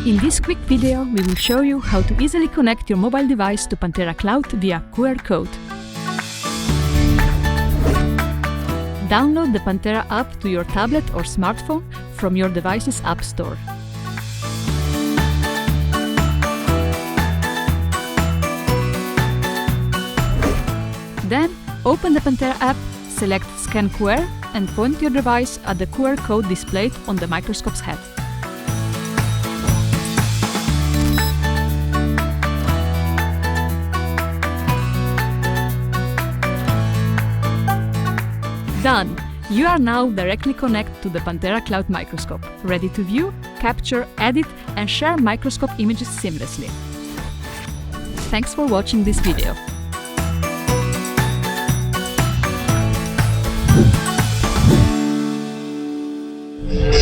In this quick video, we will show you how to easily connect your mobile device to Panthera Cloud via QR code. Download the Panthera app to your tablet or smartphone from your device's App Store. Then, open the Panthera app, select Scan QR and point your device at the QR code displayed on the microscope's head. Done! You are now directly connected to the Panthera Cloud microscope, ready to view, capture, edit and share microscope images seamlessly. Thanks for watching this video. Yeah.